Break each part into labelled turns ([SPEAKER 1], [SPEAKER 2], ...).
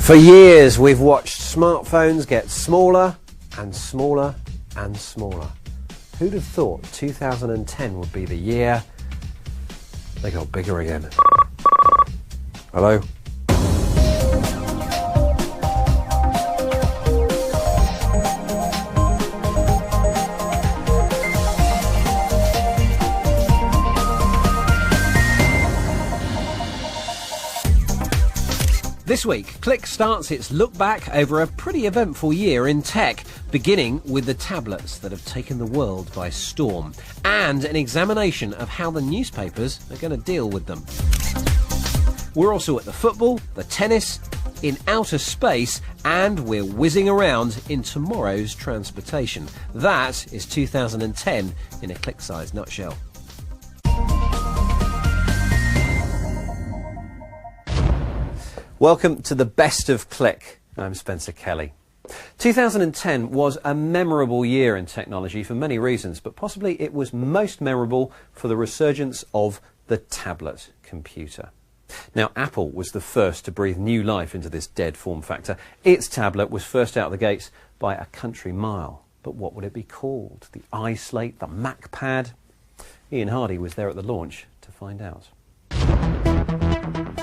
[SPEAKER 1] For years we've watched smartphones get smaller and smaller and smaller. Who'd have thought 2010 would be the year they got bigger again? Hello? This week, Click starts its look back over a pretty eventful year in tech, beginning with the tablets that have taken the world by storm, and an examination of how the newspapers are going to deal with them. We're also at the football, the tennis, in outer space, and we're whizzing around in tomorrow's transportation. That is 2010 in a Click-sized nutshell. Welcome to the best of Click. I'm Spencer Kelly. 2010 was a memorable year in technology for many reasons, but possibly it was most memorable for the resurgence of the tablet computer. Now, Apple was the first to breathe new life into this dead form factor. Its tablet was first out of the gates by a country mile. But what would it be called? The iSlate, the MacPad? Ian Hardy was there at the launch to find out.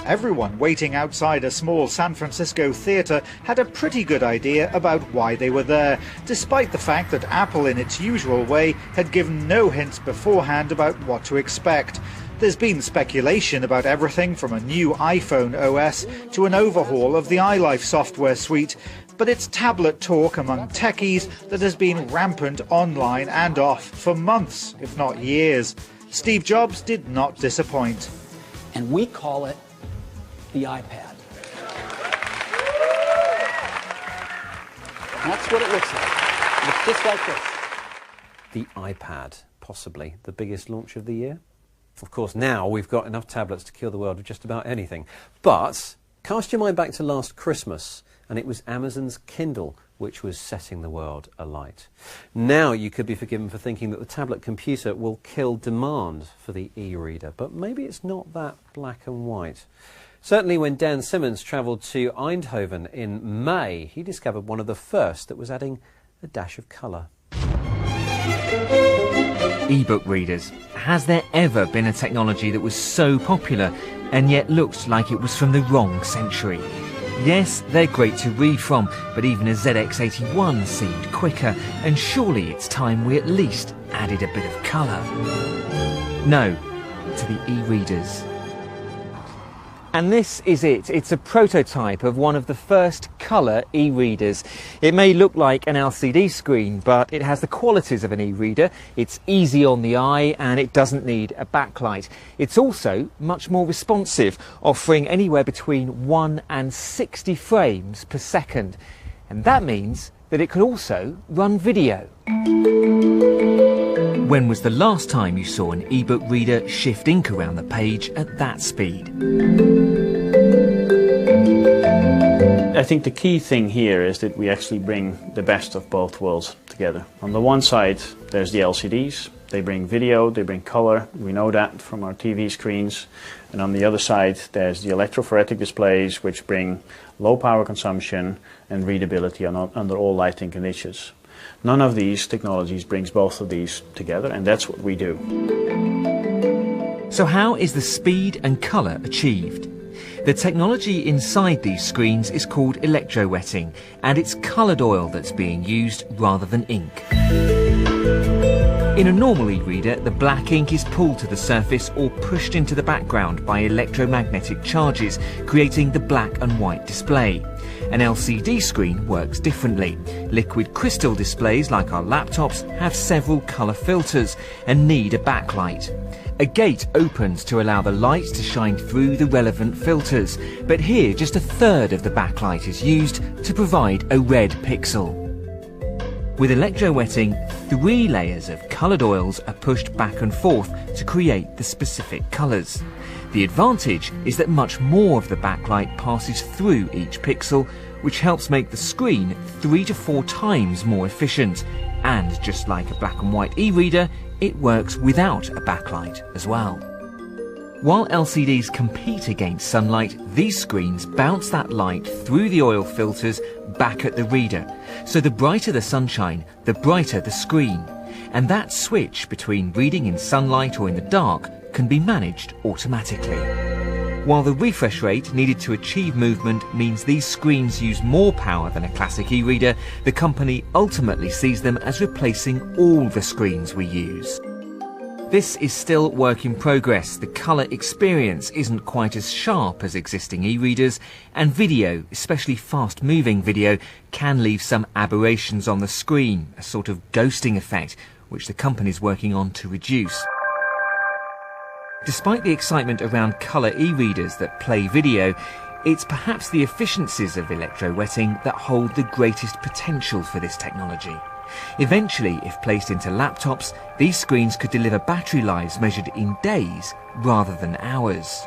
[SPEAKER 2] Everyone waiting outside a small San Francisco theatre had a pretty good idea about why they were there, despite the fact that Apple, in its usual way, had given no hints beforehand about what to expect. There's been speculation about everything from a new iPhone OS to an overhaul of the iLife software suite, but it's tablet talk among techies that has been rampant online and off for months, if not years. Steve Jobs did not disappoint.
[SPEAKER 3] And we call it the iPad. That's what it looks like. It looks just like this.
[SPEAKER 1] The iPad, possibly the biggest launch of the year? Of course, now we've got enough tablets to kill the world with just about anything. But cast your mind back to last Christmas, and it was Amazon's Kindle which was setting the world alight. Now you could be forgiven for thinking that the tablet computer will kill demand for the e-reader, but maybe it's not that black and white. Certainly when Dan Simmons travelled to Eindhoven in May, he discovered one of the first that was adding a dash of colour.
[SPEAKER 4] E-book readers. Has there ever been a technology that was so popular and yet looked like it was from the wrong century? Yes, they're great to read from, but even a ZX81 seemed quicker, and surely it's time we at least added a bit of colour. No, to the e-readers. And this is it. It's a prototype of one of the first colour e-readers. It may look like an LCD screen, but it has the qualities of an e-reader. It's easy on the eye and it doesn't need a backlight. It's also much more responsive, offering anywhere between 1 and 60 frames per second. And that means that it can also run video. When was the last time you saw an e-book reader shift ink around the page at that speed?
[SPEAKER 5] I think the key thing here is that we actually bring the best of both worlds together. On the one side, there's the LCDs. They bring video, they bring color. We know that from our TV screens. And on the other side, there's the electrophoretic displays, which bring low power consumption and readability under all lighting conditions. None of these technologies brings both of these together, and that's what we do.
[SPEAKER 4] So how is the speed and colour achieved? The technology inside these screens is called electrowetting, and it's coloured oil that's being used rather than ink. In a normal e-reader, the black ink is pulled to the surface or pushed into the background by electromagnetic charges, creating the black and white display. An LCD screen works differently. Liquid crystal displays, like our laptops, have several colour filters and need a backlight. A gate opens to allow the light to shine through the relevant filters, but here just a third of the backlight is used to provide a red pixel. With electrowetting, 3 layers of coloured oils are pushed back and forth to create the specific colours. The advantage is that much more of the backlight passes through each pixel, which helps make the screen 3 to 4 times more efficient. And just like a black and white e-reader, it works without a backlight as well. While LCDs compete against sunlight, these screens bounce that light through the oil filters back at the reader. So the brighter the sunshine, the brighter the screen. And that switch between reading in sunlight or in the dark can be managed automatically. While the refresh rate needed to achieve movement means these screens use more power than a classic e-reader, the company ultimately sees them as replacing all the screens we use. This is still work in progress. The colour experience isn't quite as sharp as existing e-readers, and video, especially fast-moving video, can leave some aberrations on the screen, a sort of ghosting effect, which the company's working on to reduce. Despite the excitement around colour e-readers that play video, it's perhaps the efficiencies of electrowetting that hold the greatest potential for this technology. Eventually, if placed into laptops, these screens could deliver battery lives measured in days rather than hours.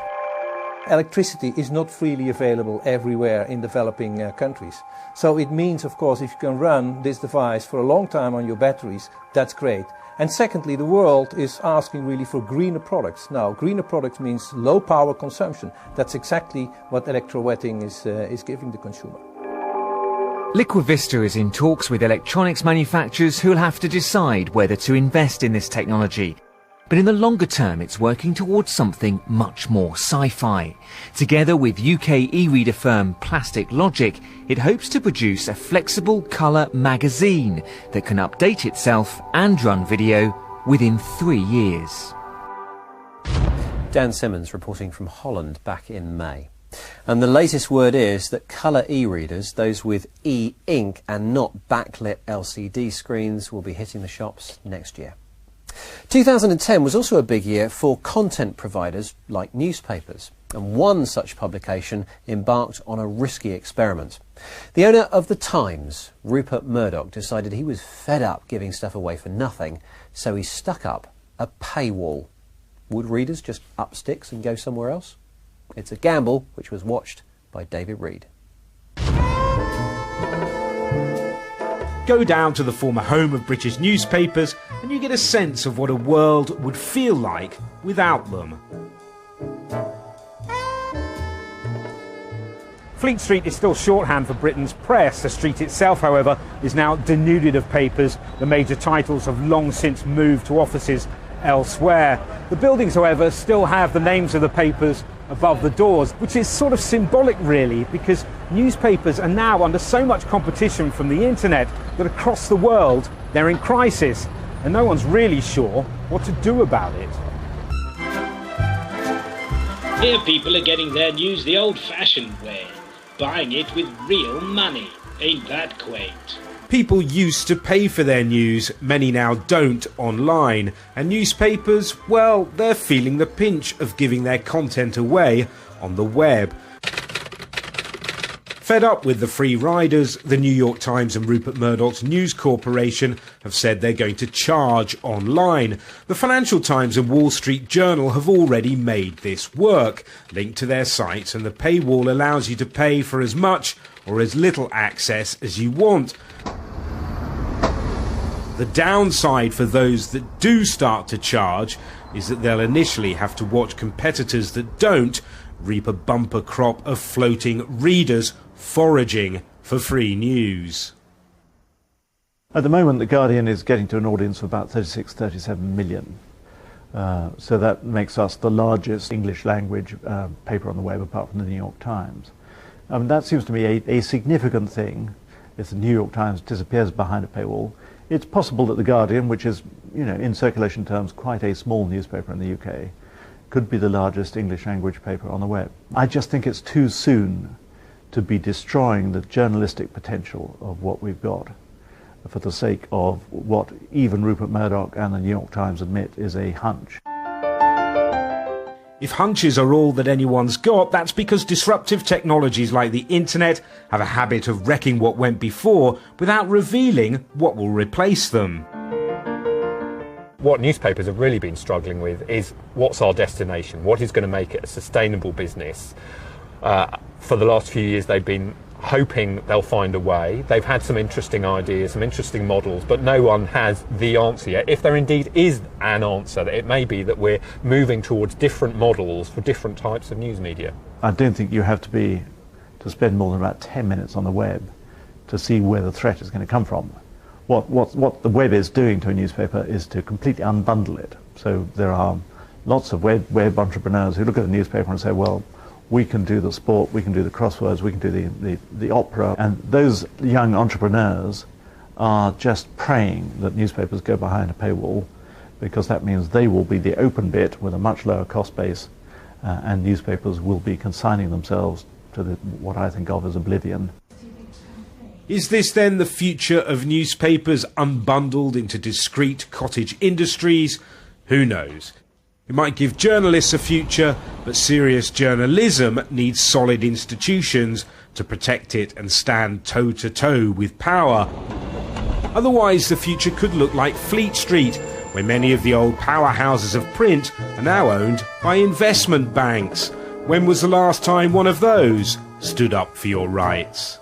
[SPEAKER 6] Electricity is not freely available everywhere in developing countries. So it means, of course, if you can run this device for a long time on your batteries, that's great. And secondly, the world is asking really for greener products. Now, greener products means low power consumption. That's exactly what electrowetting is giving the consumer.
[SPEAKER 4] Liquavista is in talks with electronics manufacturers who'll have to decide whether to invest in this technology. But in the longer term, it's working towards something much more sci-fi. Together with UK e-reader firm Plastic Logic, it hopes to produce a flexible colour magazine that can update itself and run video within 3 years.
[SPEAKER 1] Dan Simmons reporting from Holland back in May. And the latest word is that colour e-readers, those with e-ink and not backlit LCD screens, will be hitting the shops next year. 2010 was also a big year for content providers like newspapers, and one such publication embarked on a risky experiment. The owner of The Times, Rupert Murdoch, decided he was fed up giving stuff away for nothing, so he stuck up a paywall. Would readers just up sticks and go somewhere else? It's a gamble which was watched by David Reed.
[SPEAKER 7] Go down to the former home of British newspapers and you get a sense of what a world would feel like without them. Fleet Street is still shorthand for Britain's press. The street itself, however, is now denuded of papers. The major titles have long since moved to offices elsewhere. The buildings, however, still have the names of the papers above the doors, which is sort of symbolic really, because newspapers are now under so much competition from the internet that across the world they're in crisis, and no one's really sure what to do about it.
[SPEAKER 8] Here people are getting their news the old-fashioned way, buying it with real money. Ain't that quaint?
[SPEAKER 7] People used to pay for their news, many now don't online, and newspapers, well, they're feeling the pinch of giving their content away on the web. Fed up with the free riders, the New York Times and Rupert Murdoch's News Corporation have said they're going to charge online. The Financial Times and Wall Street Journal have already made this work, linked to their sites, and the paywall allows you to pay for as much or as little access as you want. The downside for those that do start to charge is that they'll initially have to watch competitors that don't reap a bumper crop of floating readers foraging for free news.
[SPEAKER 9] At the moment, The Guardian is getting to an audience of about 36-37 million. So that makes us the largest English language paper on the web, apart from the New York Times. That seems to me a significant thing if the New York Times disappears behind a paywall. It's possible that The Guardian, which is, in circulation terms, quite a small newspaper in the UK, could be the largest English language paper on the web. I just think it's too soon to be destroying the journalistic potential of what we've got for the sake of what even Rupert Murdoch and the New York Times admit is a hunch.
[SPEAKER 7] If hunches are all that anyone's got, that's because disruptive technologies like the internet have a habit of wrecking what went before without revealing what will replace them.
[SPEAKER 10] What newspapers have really been struggling with is what's our destination? What is going to make it a sustainable business? For the last few years they've been hoping they'll find a way. They've had some interesting ideas, some interesting models, but no one has the answer yet. If there indeed is an answer, it may be that we're moving towards different models for different types of news media.
[SPEAKER 9] I don't think you have to spend more than about 10 minutes on the web to see where the threat is going to come from. What the web is doing to a newspaper is to completely unbundle it. So there are lots of web entrepreneurs who look at a newspaper and say, well, we can do the sport, we can do the crosswords, we can do the opera. And those young entrepreneurs are just praying that newspapers go behind a paywall, because that means they will be the open bit with a much lower cost base, and newspapers will be consigning themselves to what I think of as oblivion.
[SPEAKER 11] Is this then the future of newspapers, unbundled into discrete cottage industries? Who knows? It might give journalists a future, but serious journalism needs solid institutions to protect it and stand toe-to-toe with power. Otherwise, the future could look like Fleet Street, where many of the old powerhouses of print are now owned by investment banks. When was the last time one of those stood up for your rights?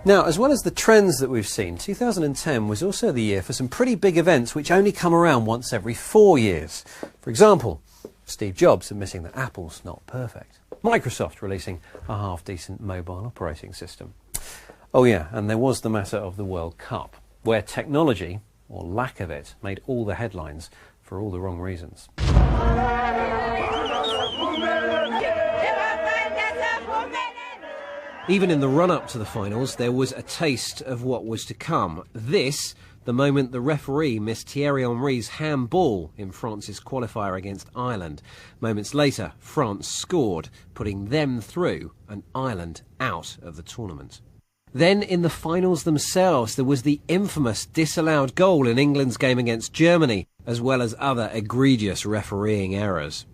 [SPEAKER 1] Now, as well as the trends that we've seen, 2010 was also the year for some pretty big events which only come around once every 4 years. For example, Steve Jobs admitting that Apple's not perfect. Microsoft releasing a half-decent mobile operating system. Oh yeah, and there was the matter of the World Cup, where technology, or lack of it, made all the headlines for all the wrong reasons. Even in the run-up to the finals, there was a taste of what was to come. This, the moment the referee missed Thierry Henry's handball in France's qualifier against Ireland. Moments later, France scored, putting them through and Ireland out of the tournament. Then, in the finals themselves, there was the infamous disallowed goal in England's game against Germany, as well as other egregious refereeing errors.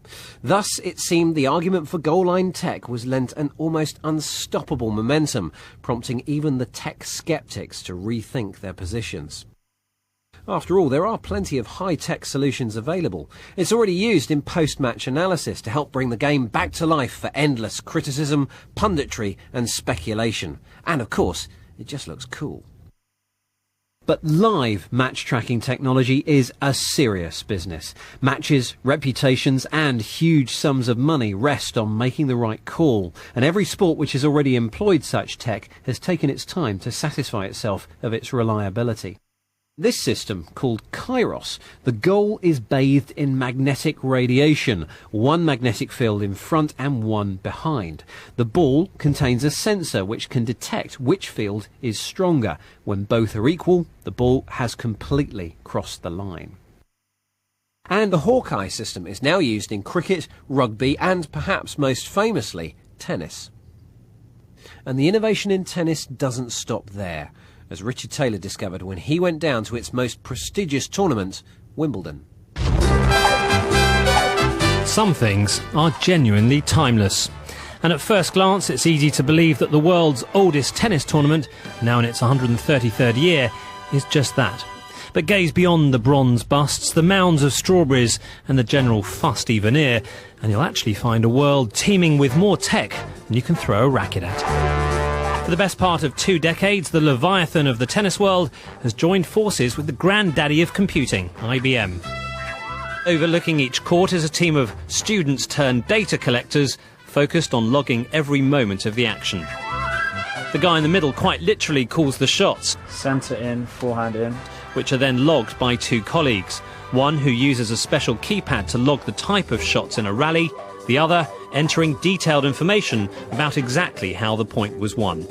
[SPEAKER 1] Thus, it seemed the argument for goal line tech was lent an almost unstoppable momentum, prompting even the tech skeptics to rethink their positions. After all, there are plenty of high-tech solutions available. It's already used in post-match analysis to help bring the game back to life for endless criticism, punditry and speculation. And of course, it just looks cool. But live match tracking technology is a serious business. Matches, reputations and huge sums of money rest on making the right call. And every sport which has already employed such tech has taken its time to satisfy itself of its reliability. This system, called Kairos, the goal is bathed in magnetic radiation, one magnetic field in front and one behind. The ball contains a sensor which can detect which field is stronger. When both are equal, the ball has completely crossed the line. And the Hawkeye system is now used in cricket, rugby and perhaps most famously, tennis. And the innovation in tennis doesn't stop there, as Richard Taylor discovered when he went down to its most prestigious tournament, Wimbledon.
[SPEAKER 12] Some things are genuinely timeless. And at first glance, it's easy to believe that the world's oldest tennis tournament, now in its 133rd year, is just that. But gaze beyond the bronze busts, the mounds of strawberries and the general fusty veneer, and you'll actually find a world teeming with more tech than you can throw a racket at. For the best part of 2 decades, the Leviathan of the tennis world has joined forces with the granddaddy of computing, IBM. Overlooking each court is a team of students turned data collectors focused on logging every moment of the action. The guy in the middle quite literally calls the shots.
[SPEAKER 5] Centre in, forehand in.
[SPEAKER 12] Which are then logged by 2 colleagues. One who uses a special keypad to log the type of shots in a rally, the other entering detailed information about exactly how the point was won.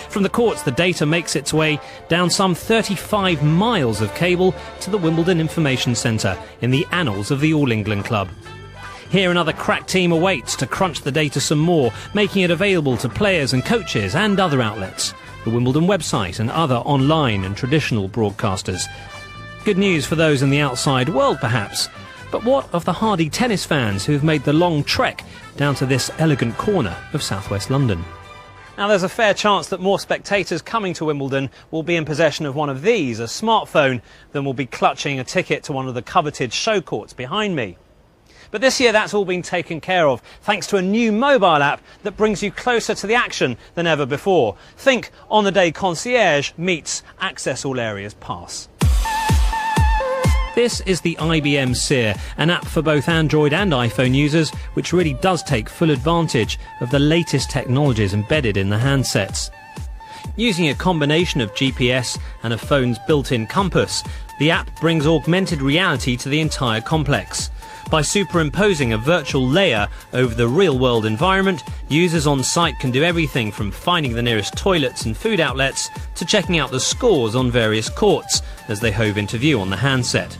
[SPEAKER 12] From the courts, the data makes its way down some 35 miles of cable to the Wimbledon Information Centre in the annals of the All England Club. Here another crack team awaits to crunch the data some more, making it available to players and coaches and other outlets, the Wimbledon website and other online and traditional broadcasters. Good news for those in the outside world, perhaps. But what of the hardy tennis fans who've made the long trek down to this elegant corner of southwest London? Now, there's a fair chance that more spectators coming to Wimbledon will be in possession of one of these, a smartphone, than will be clutching a ticket to one of the coveted show courts behind me. But this year that's all been taken care of, thanks to a new mobile app that brings you closer to the action than ever before. Think On the Day Concierge meets Access All Areas Pass. This is the IBM Seer, an app for both Android and iPhone users, which really does take full advantage of the latest technologies embedded in the handsets. Using a combination of GPS and a phone's built-in compass, the app brings augmented reality to the entire complex. By superimposing a virtual layer over the real-world environment, users on site can do everything from finding the nearest toilets and food outlets to checking out the scores on various courts as they hove into view on the handset.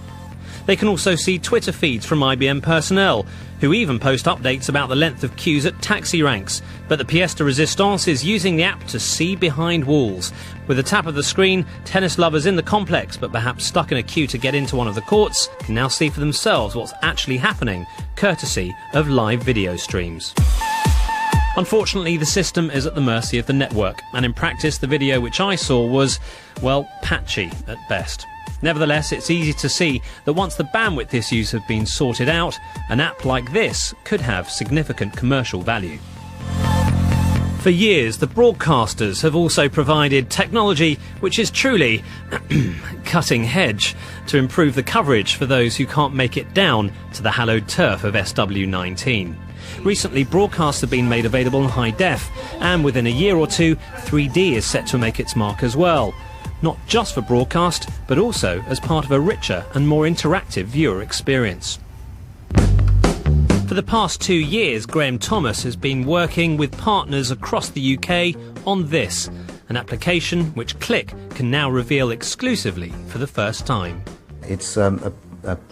[SPEAKER 12] They can also see Twitter feeds from IBM personnel, who even post updates about the length of queues at taxi ranks. But the pièce de résistance is using the app to see behind walls. With a tap of the screen, tennis lovers in the complex, but perhaps stuck in a queue to get into one of the courts, can now see for themselves what's actually happening, courtesy of live video streams. Unfortunately, the system is at the mercy of the network, and in practice the video which I saw was, well, patchy at best. Nevertheless, it's easy to see that once the bandwidth issues have been sorted out, an app like this could have significant commercial value. For years, the broadcasters have also provided technology which is truly cutting edge to improve the coverage for those who can't make it down to the hallowed turf of SW19. Recently, broadcasts have been made available in high def, and within a year or two, 3D is set to make its mark as well. Not just for broadcast, but also as part of a richer and more interactive viewer experience. For the past 2 years, Graham Thomas has been working with partners across the UK on this, an application which Click can now reveal exclusively for the first time.
[SPEAKER 13] It's a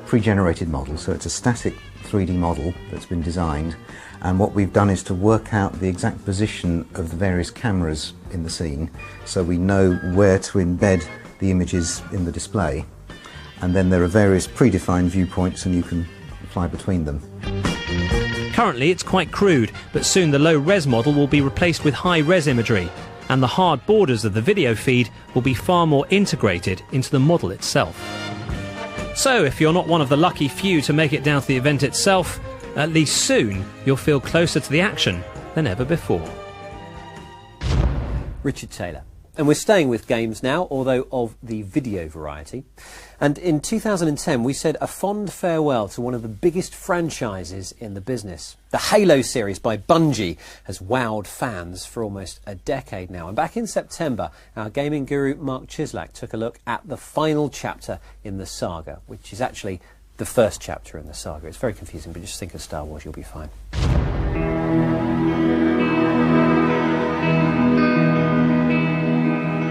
[SPEAKER 13] pre-generated model, so it's a static 3D model that's been designed, and what we've done is to work out the exact position of the various cameras in the scene, so we know where to embed the images in the display, and then there are various predefined viewpoints and you can fly between them.
[SPEAKER 12] Currently it's quite crude, but soon the low-res model will be replaced with high-res imagery, and the hard borders of the video feed will be far more integrated into the model itself. So if you're not one of the lucky few to make it down to the event itself, at least soon you'll feel closer to the action than ever before.
[SPEAKER 1] Richard Taylor. And we're staying with games now, although of the video variety. And in 2010 we said a fond farewell to one of the biggest franchises in the business. The Halo series by Bungie has wowed fans for almost a decade now. And back in September, our gaming guru Mark Chislak took a look at the final chapter in the saga, which is actually the first chapter in the saga. It's very confusing, but just think of Star Wars, you'll be fine.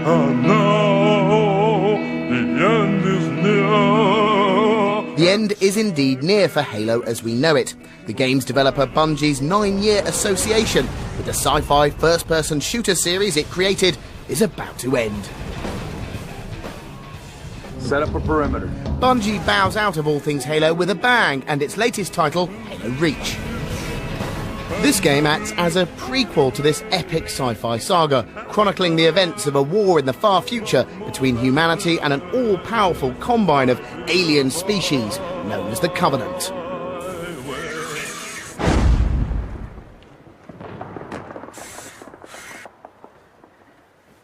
[SPEAKER 14] And now, the end is near.
[SPEAKER 15] The end is indeed near for Halo as we know it. The game's developer Bungie's 9-year association with the sci-fi first-person shooter series it created is about to end.
[SPEAKER 14] Set up a perimeter.
[SPEAKER 15] Bungie bows out of all things Halo with a bang, and its latest title, Halo Reach. This game acts as a prequel to this epic sci-fi saga, chronicling the events of a war in the far future between humanity and an all-powerful combine of alien species known as the Covenant.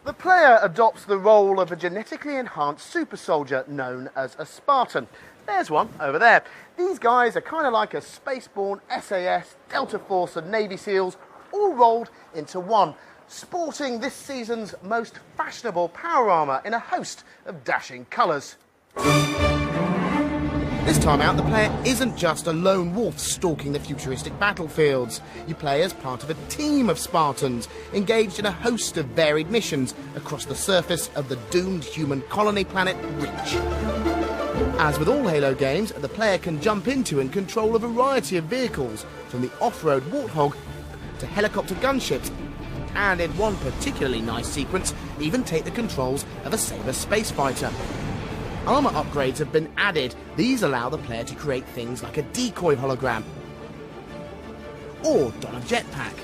[SPEAKER 15] The player adopts the role of a genetically enhanced super soldier known as a Spartan. There's one over there. These guys are kind of like a spaceborne SAS, Delta Force and Navy SEALs all rolled into one, sporting this season's most fashionable power armour in a host of dashing colours. This time out, the player isn't just a lone wolf stalking the futuristic battlefields. You play as part of a team of Spartans, engaged in a host of varied missions across the surface of the doomed human colony planet Reach. As with all Halo games, the player can jump into and control a variety of vehicles, from the off-road Warthog to helicopter gunships, and in one particularly nice sequence, even take the controls of a Sabre space fighter. Armour upgrades have been added. These allow the player to create things like a decoy hologram or don a jetpack.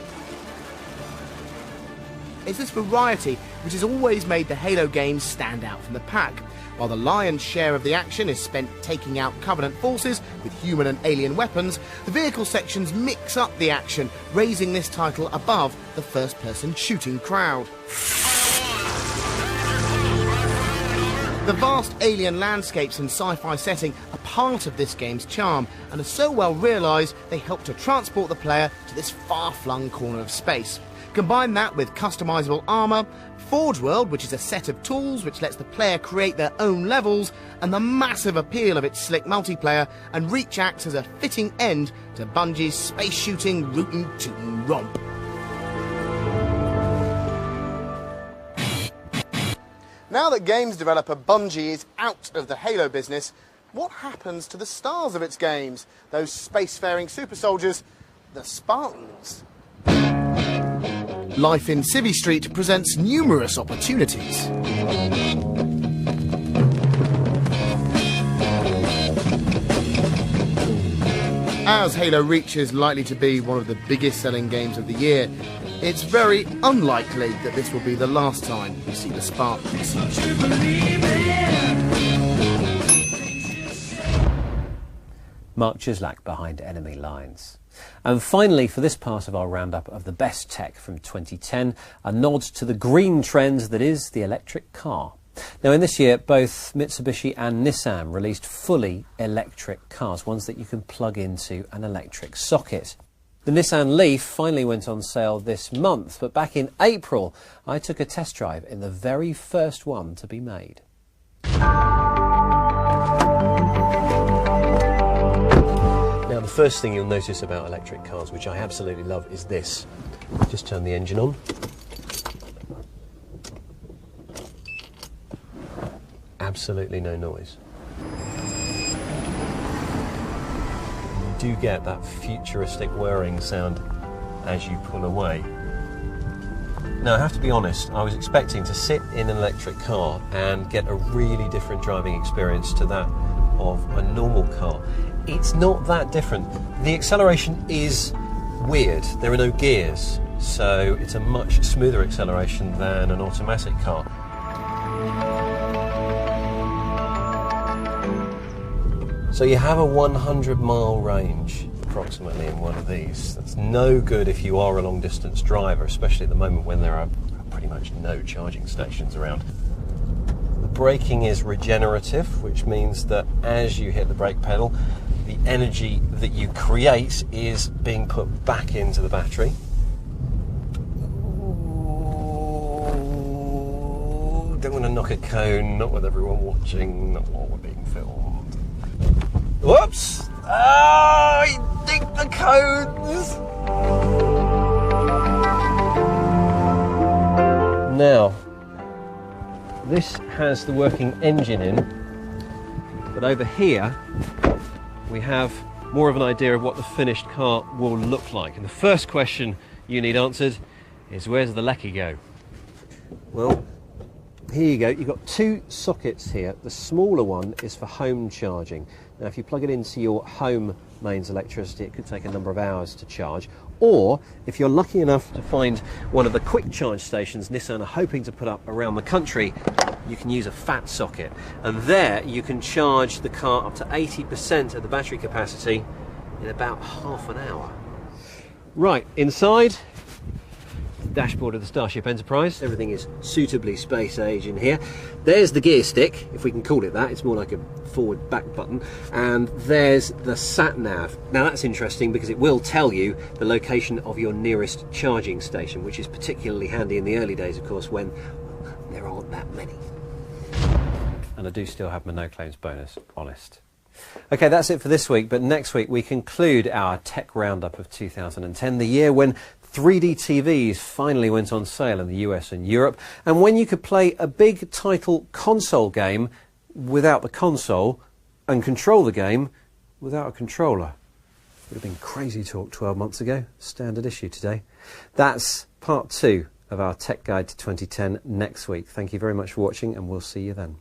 [SPEAKER 15] It's this variety which has always made the Halo games stand out from the pack. While the lion's share of the action is spent taking out Covenant forces with human and alien weapons, the vehicle sections mix up the action, raising this title above the first-person shooting crowd. The vast alien landscapes and sci-fi setting are part of this game's charm and are so well realised they help to transport the player to this far-flung corner of space. Combine that with customisable armour, Forge World, which is a set of tools which lets the player create their own levels, and the massive appeal of its slick multiplayer, and Reach acts as a fitting end to Bungie's space shooting, rootin' tootin' romp. Now that games developer Bungie is out of the Halo business, what happens to the stars of its games? Those spacefaring super soldiers, the Spartans. Life in Civvy Street presents numerous opportunities. As Halo Reach is likely to be one of the biggest selling games of the year, it's very unlikely that this will be the last time we see the Spartans.
[SPEAKER 1] Mark Chislak behind enemy lines. And finally, for this part of our roundup of the best tech from 2010, a nod to the green trend that is the electric car. Now, in this year, both Mitsubishi and Nissan released fully electric cars, ones that you can plug into an electric socket. The Nissan Leaf finally went on sale this month, but back in April, I took a test drive in the very first one to be made. Now, the first thing you'll notice about electric cars, which I absolutely love, is this. Just turn the engine on. Absolutely no noise. You do get that futuristic whirring sound as you pull away. Now, I have to be honest, I was expecting to sit in an electric car and get a really different driving experience to that of a normal car. It's not that different. The acceleration is weird. There are no gears, so it's a much smoother acceleration than an automatic car. So you have a 100-mile range approximately in one of these. That's no good if you are a long-distance driver, especially at the moment when there are pretty much no charging stations around. The braking is regenerative, which means that as you hit the brake pedal, the energy that you create is being put back into the battery. Ooh, don't want to knock a cone, not with everyone watching, not while we're being filmed. Whoops! Oh, you dig the cones! Now, this has the working engine in, but over here we have more of an idea of what the finished car will look like. And the first question you need answered is, where's the lecky go? Well, here you go. You've got two sockets here. The smaller one is for home charging. Now, if you plug it into your home mains electricity, it could take a number of hours to charge. Or, if you're lucky enough to find one of the quick charge stations Nissan are hoping to put up around the country, you can use a fat socket. And there you can charge the car up to 80% of the battery capacity in about half an hour. Right, inside, dashboard of the Starship Enterprise. Everything is suitably space age in here. There's the gear stick, if we can call it that. It's more like a forward back button. And there's the sat nav. Now that's interesting because it will tell you the location of your nearest charging station, which is particularly handy in the early days, of course, when there aren't that many. And I do still have my no claims bonus, honest. Okay, that's it for this week, but next week we conclude our tech roundup of 2010, the year when 3D TVs finally went on sale in the US and Europe, and when you could play a big title console game without the console and control the game without a controller. Would have been crazy talk 12 months ago. Standard issue today. That's part 2 of our Tech Guide to 2010 next week. Thank you very much for watching, and we'll see you then.